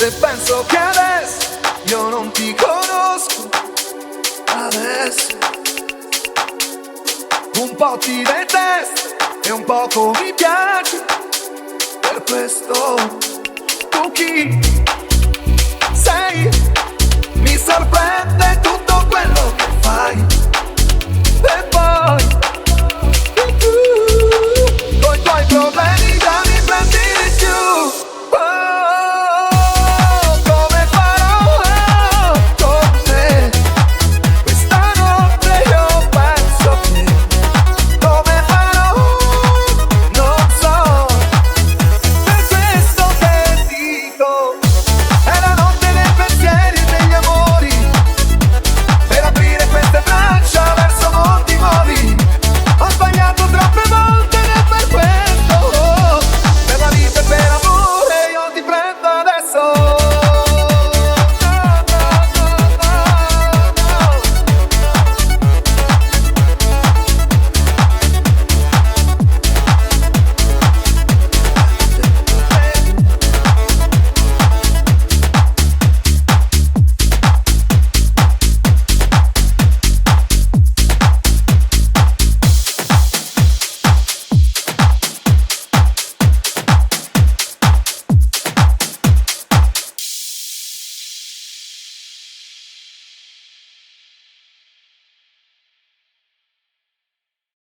Se penso che adesso io non ti conosco, adesso un po' ti detesto e un poco mi piaci. Per questo tu chi sei? Mi sorprende tutto quello che fai. E poi coi tuoi problemi già mi prendi di più.